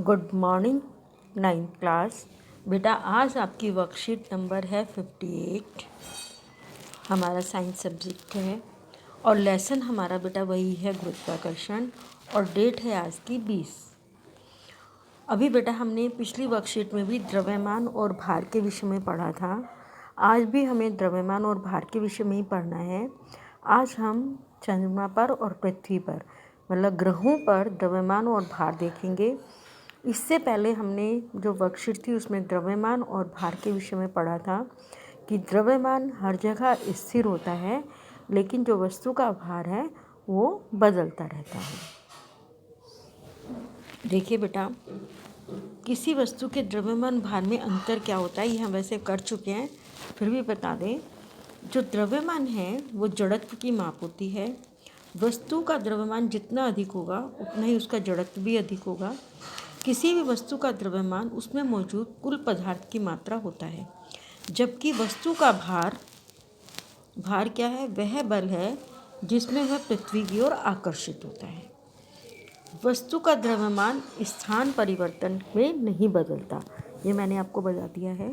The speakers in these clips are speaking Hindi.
Good morning 9th class. बेटा आज आपकी वर्कशीट नंबर है 58। हमारा साइंस सब्जेक्ट है और लेसन हमारा बेटा वही है गुरुत्वाकर्षण और डेट है आज की 20। अभी बेटा हमने पिछली वर्कशीट में भी द्रव्यमान और भार के विषय में पढ़ा था। आज भी हमें द्रव्यमान और भार के विषय में ही पढ़ना है। आज हम चंद्रमा पर और पृथ्वी पर मतलब ग्रहों पर द्रव्यमान और भार देखेंगे। इससे पहले हमने जो वर्कशीट थी उसमें द्रव्यमान और भार के विषय में पढ़ा था कि द्रव्यमान हर जगह स्थिर होता है, लेकिन जो वस्तु का भार है वो बदलता रहता है। देखिए बेटा, किसी वस्तु के द्रव्यमान भार में अंतर क्या होता है ये हम वैसे कर चुके हैं, फिर भी बता दें। जो द्रव्यमान है वो जड़त्व की माप होती है। वस्तु का द्रव्यमान जितना अधिक होगा उतना ही उसका जड़त्व भी अधिक होगा। किसी भी वस्तु का द्रव्यमान उसमें मौजूद कुल पदार्थ की मात्रा होता है, जबकि वस्तु का भार क्या है? वह बल है जिसमें वह पृथ्वी की ओर आकर्षित होता है। वस्तु का द्रव्यमान स्थान परिवर्तन में नहीं बदलता। ये मैंने आपको बता दिया है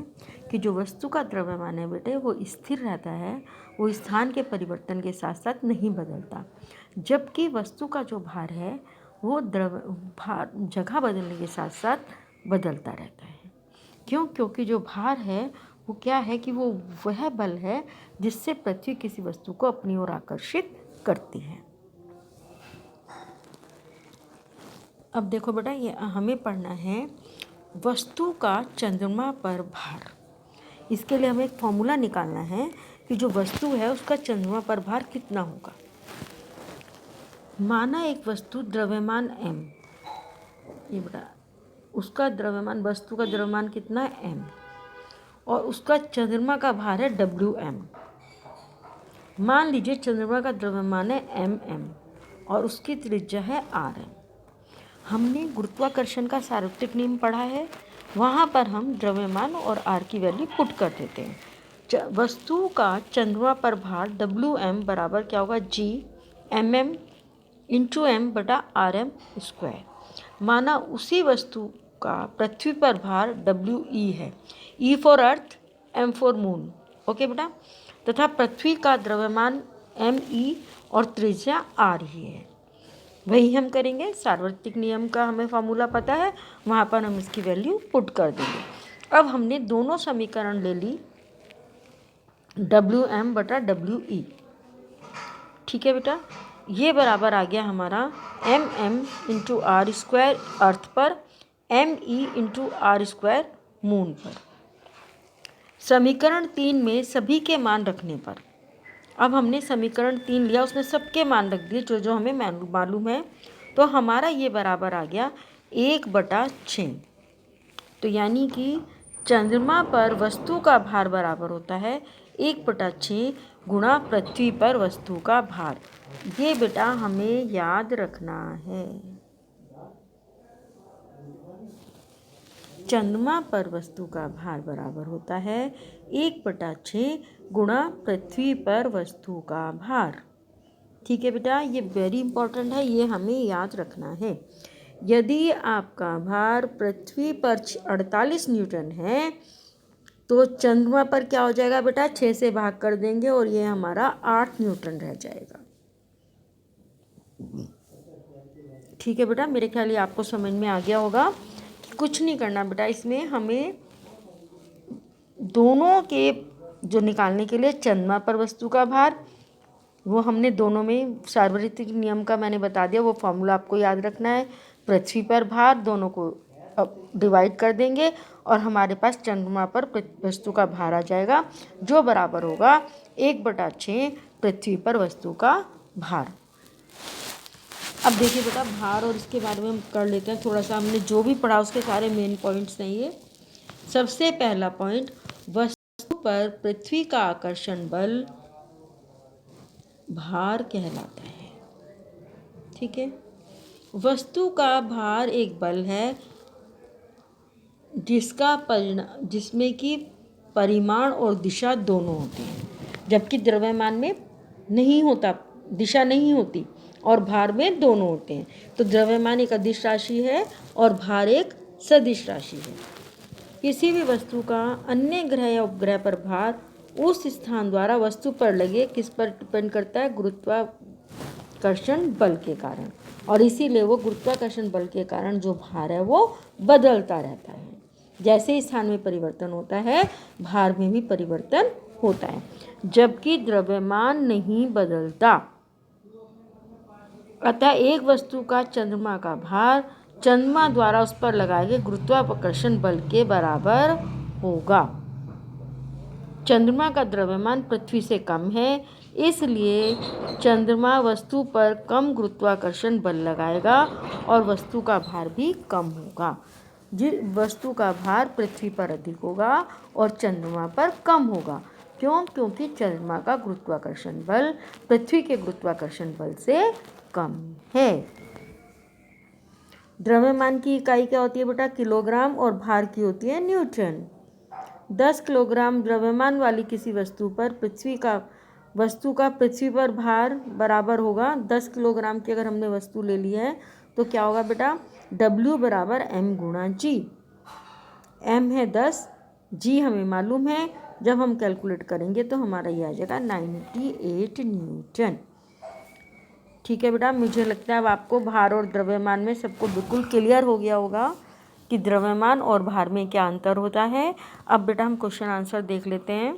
कि जो वस्तु का द्रव्यमान है बेटे वो स्थिर रहता है, वो स्थान के परिवर्तन के साथ साथ नहीं बदलता। जबकि वस्तु का जो भार है वो भार जगह बदलने के साथ साथ बदलता रहता है। क्यों? क्योंकि जो भार है वो क्या है कि वो वह बल है जिससे पृथ्वी किसी वस्तु को अपनी ओर आकर्षित करती है। अब देखो बेटा, ये हमें पढ़ना है वस्तु का चंद्रमा पर भार। इसके लिए हमें एक फॉर्मूला निकालना है कि जो वस्तु है उसका चंद्रमा पर भार कितना होगा। माना एक वस्तु द्रव्यमान m, ये बेटा उसका द्रव्यमान, वस्तु का द्रव्यमान कितना है m, और उसका चंद्रमा का भार है Wm। मान लीजिए चंद्रमा का द्रव्यमान है mm और उसकी त्रिज्या है rm। हमने गुरुत्वाकर्षण का सार्वत्रिक नियम पढ़ा है, वहाँ पर हम द्रव्यमान और r की वैल्यू पुट कर देते हैं। वस्तु का चंद्रमा पर भार Wm बराबर क्या होगा? G mm इंटू m बटा rm स्क्वायर। माना उसी वस्तु का पृथ्वी पर भार WE है, E for earth, M for moon. Okay बेटा, तथा पृथ्वी का द्रव्यमान ME और त्रिज्या R ही है। वही हम करेंगे। सार्वत्रिक नियम का हमें फॉर्मूला पता है, वहाँ पर हम इसकी वैल्यू पुट कर देंगे। अब हमने दोनों समीकरण ले ली, WM बटा WE। ठीक है बेटा, ये बराबर आ गया हमारा MM into R square earth पर, ME into R square moon पर। समीकरण 3 में सभी के मान रखने पर, अब हमने समीकरण 3 लिया, उसमें सबके मान रख दिए जो जो हमें मालूम है, तो हमारा ये बराबर आ गया 1/6। तो यानी कि चंद्रमा पर वस्तु का भार बराबर होता है 1/6 गुणा पृथ्वी पर वस्तु का भार। ये बेटा हमें याद रखना है। चंद्रमा पर वस्तु का भार बराबर होता है 1/6 गुणा पृथ्वी पर वस्तु का भार। ठीक है बेटा, ये वेरी इंपॉर्टेंट है, ये हमें याद रखना है। यदि आपका भार पृथ्वी पर 48 न्यूटन है तो चंद्रमा पर क्या हो जाएगा बेटा? 6 से भाग कर देंगे और ये हमारा 8 न्यूटन रह जाएगा। ठीक है बेटा, मेरे ख्याल ये आपको समझ में आ गया होगा कि कुछ नहीं करना बेटा, इसमें हमें दोनों के जो निकालने के लिए चंद्रमा पर वस्तु का भार, वो हमने दोनों में सार्वत्रिक नियम का मैंने बता दिया, वो फॉर्मूला आपको याद रखना है। पृथ्वी पर भार दोनों को डिवाइड कर देंगे और हमारे पास चंद्रमा पर वस्तु का भार आ जाएगा, जो बराबर होगा 1/6 पृथ्वी पर वस्तु का भार। अब देखिए बेटा, भार और इसके बारे में हम कर लेते हैं थोड़ा सा। हमने जो भी पढ़ा उसके सारे मेन पॉइंट्स हैं ये। सबसे पहला पॉइंट, वस्तु पर पृथ्वी का आकर्षण बल भार कहलाता है। ठीक है, वस्तु का भार एक बल है जिसमें कि परिमाण और दिशा दोनों होती हैं, जबकि द्रव्यमान में नहीं होता, दिशा नहीं होती और भार में दोनों होते हैं। तो द्रव्यमान एक अदिश राशि है और भार एक सदिश राशि है। किसी भी वस्तु का अन्य ग्रह या उपग्रह पर भार उस स्थान द्वारा वस्तु पर लगे किस पर डिपेंड करता है? गुरुत्वाकर्षण बल के कारण। और इसीलिए वो गुरुत्वाकर्षण बल के कारण जो भार है वो बदलता रहता है। जैसे ही स्थान में परिवर्तन होता है भार में भी परिवर्तन होता है, जबकि द्रव्यमान नहीं बदलता। अतः एक वस्तु का चंद्रमा का भार चंद्रमा द्वारा उस पर लगाए गए गुरुत्वाकर्षण बल के बराबर होगा। चंद्रमा का द्रव्यमान पृथ्वी से कम है, इसलिए चंद्रमा वस्तु पर कम गुरुत्वाकर्षण बल लगाएगा और वस्तु का भार भी कम होगा। जिस वस्तु का भार पृथ्वी पर अधिक होगा और चंद्रमा पर कम होगा। क्यों? क्योंकि चंद्रमा का गुरुत्वाकर्षण बल पृथ्वी के गुरुत्वाकर्षण बल से कम है। द्रव्यमान की इकाई क्या होती है बेटा? किलोग्राम। और भार की होती है न्यूटन। 10 किलोग्राम द्रव्यमान वाली किसी वस्तु पर वस्तु का पृथ्वी पर भार बराबर होगा 10 किलोग्राम की। अगर हमने वस्तु ले ली है तो क्या होगा बेटा? W बराबर m गुणा G। m है 10, G हमें मालूम है। जब हम कैलकुलेट करेंगे तो हमारा ये आ जाएगा 98 न्यूटन। ठीक है बेटा, मुझे लगता है अब आपको भार और द्रव्यमान में सबको बिल्कुल क्लियर हो गया होगा कि द्रव्यमान और भार में क्या अंतर होता है। अब बेटा हम क्वेश्चन आंसर देख लेते हैं।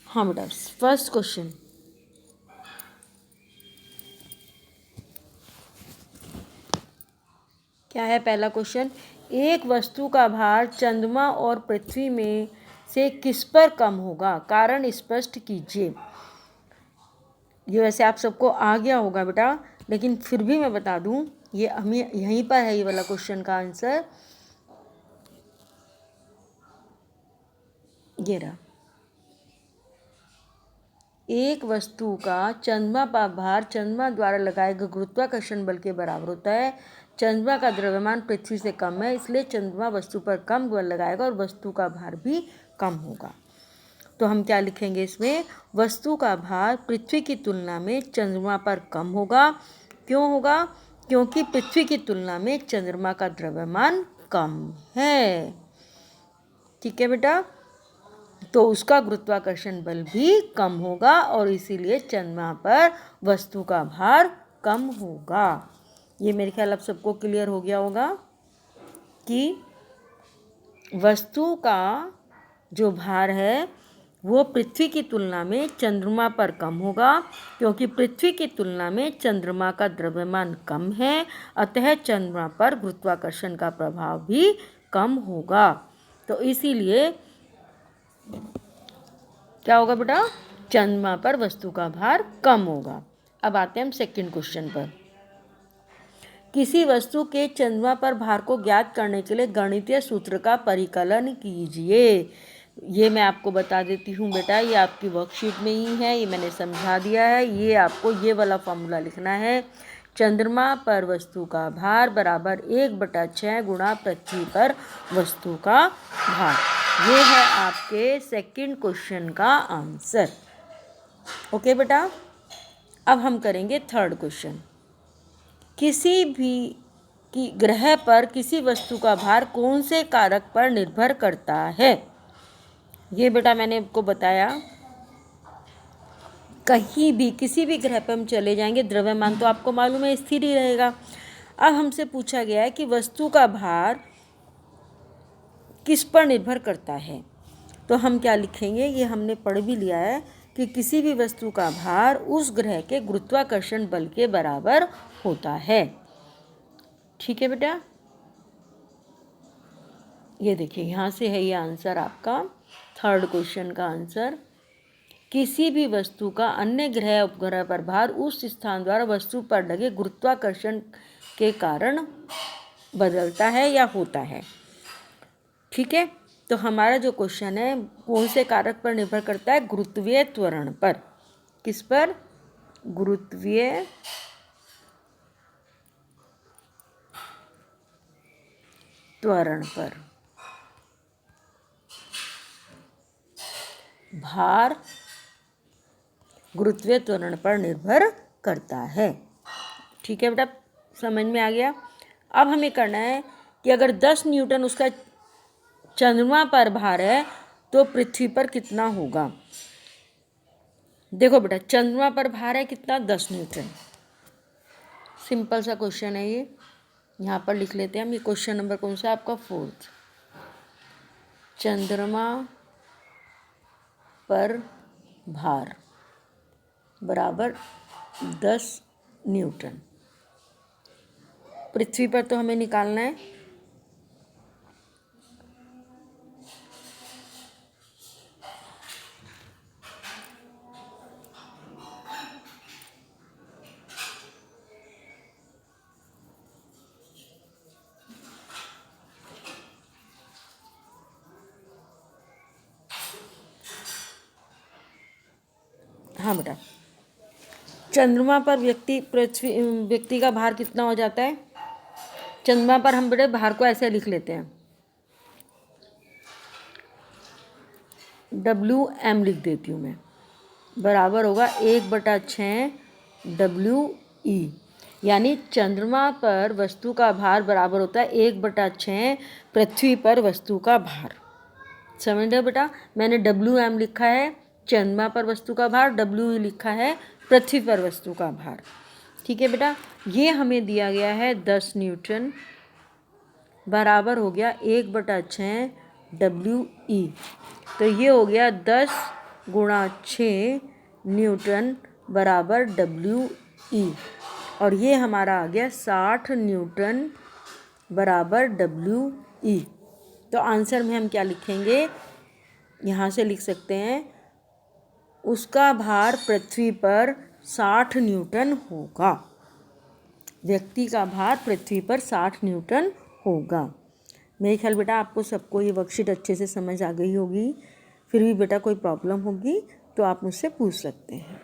हाँ बेटा, फर्स्ट क्वेश्चन, क्या है पहला क्वेश्चन? एक वस्तु का भार चंद्रमा और पृथ्वी में से किस पर कम होगा? कारण स्पष्ट कीजिए। ये वैसे आप सबको आ गया होगा बेटा, लेकिन फिर भी मैं बता दूं, ये हमें यहीं पर है ये वाला क्वेश्चन का आंसर। ये रहा, एक वस्तु का चंद्रमा पर भार चंद्रमा द्वारा लगाए गए गुरुत्वाकर्षण बल के बराबर होता है। चंद्रमा का द्रव्यमान पृथ्वी से कम है, इसलिए चंद्रमा वस्तु पर कम बल लगाएगा और वस्तु का भार भी कम होगा। तो हम क्या लिखेंगे इसमें? वस्तु का भार पृथ्वी की तुलना में चंद्रमा पर कम होगा। क्यों होगा? क्योंकि पृथ्वी की तुलना में चंद्रमा का द्रव्यमान कम है। ठीक है बेटा, तो उसका गुरुत्वाकर्षण बल भी कम होगा और इसीलिए चंद्रमा पर वस्तु का भार कम होगा। ये मेरे ख्याल अब सबको क्लियर हो गया होगा कि वस्तु का जो भार है वो पृथ्वी की तुलना में चंद्रमा पर कम होगा, क्योंकि पृथ्वी की तुलना में चंद्रमा का द्रव्यमान कम है, अतः चंद्रमा पर गुरुत्वाकर्षण का प्रभाव भी कम होगा। तो इसीलिए क्या होगा बेटा? चंद्रमा पर वस्तु का भार कम होगा। अब आते हैं हम सेकंड क्वेश्चन पर। किसी वस्तु के चंद्रमा पर भार को ज्ञात करने के लिए गणितीय सूत्र का परिकलन कीजिए। ये मैं आपको बता देती हूँ बेटा, ये आपकी वर्कशीट में ही है, ये मैंने समझा दिया है। ये आपको ये वाला फॉर्मूला लिखना है। चंद्रमा पर वस्तु का भार बराबर 1/6 गुणा पृथ्वी पर वस्तु का भार। ये है आपके सेकंड क्वेश्चन का आंसर। ओके बेटा, अब हम करेंगे थर्ड क्वेश्चन। किसी भी की ग्रह पर किसी वस्तु का भार कौन से कारक पर निर्भर करता है? ये बेटा मैंने आपको बताया, कहीं भी किसी भी ग्रह पर हम चले जाएंगे द्रव्यमान तो आपको मालूम है स्थिर ही रहेगा। अब हमसे पूछा गया है कि वस्तु का भार किस पर निर्भर करता है, तो हम क्या लिखेंगे? ये हमने पढ़ भी लिया है कि किसी भी वस्तु का भार उस ग्रह के गुरुत्वाकर्षण बल के बराबर होता है। ठीक है बेटा, ये देखिए यहाँ से है ये आंसर आपका थर्ड क्वेश्चन का आंसर। किसी भी वस्तु का अन्य ग्रह उपग्रह पर भार उस स्थान द्वारा वस्तु पर लगे गुरुत्वाकर्षण के कारण बदलता है या होता है। ठीक है, तो हमारा जो क्वेश्चन है कौन से कारक पर निर्भर करता है? गुरुत्वीय त्वरण पर। किस पर? गुरुत्वीय त्वरण पर। भार गुरुत्वीय त्वरण पर निर्भर करता है। ठीक है बेटा, समझ में आ गया। अब हमें करना है कि अगर 10 न्यूटन उसका चंद्रमा पर भार है तो पृथ्वी पर कितना होगा। देखो बेटा, चंद्रमा पर भार है कितना, 10 न्यूटन। सिंपल सा क्वेश्चन है ये, यहाँ पर लिख लेते हैं हम। ये क्वेश्चन नंबर कौन सा आपका, 4th। चंद्रमा पर भार बराबर 10 न्यूटन। पृथ्वी पर तो हमें निकालना है। हाँ बेटा, चंद्रमा पर व्यक्ति का भार कितना हो जाता है। चंद्रमा पर हम बेटे भार को ऐसे लिख लेते हैं, WM लिख देती हूँ मैं, बराबर होगा 1/6 WE। यानी चंद्रमा पर वस्तु का भार बराबर होता है 1/6 पृथ्वी पर वस्तु का भार। समझ रहे हो बेटा, मैंने WM लिखा है चंद्रमा पर वस्तु का भार, WE लिखा है पृथ्वी पर वस्तु का भार। ठीक है बेटा, ये हमें दिया गया है 10 न्यूटन, बराबर हो गया 1/6 WE। तो ये हो गया 10 × 6 न्यूटन बराबर WE, और ये हमारा आ गया 60 न्यूटन बराबर WE। तो आंसर में हम क्या लिखेंगे, यहाँ से लिख सकते हैं उसका भार पृथ्वी पर 60 न्यूटन होगा। व्यक्ति का भार पृथ्वी पर 60 न्यूटन होगा। मेरे ख्याल बेटा आपको सबको ये वर्कशीट अच्छे से समझ आ गई होगी। फिर भी बेटा कोई प्रॉब्लम होगी तो आप मुझसे पूछ सकते हैं।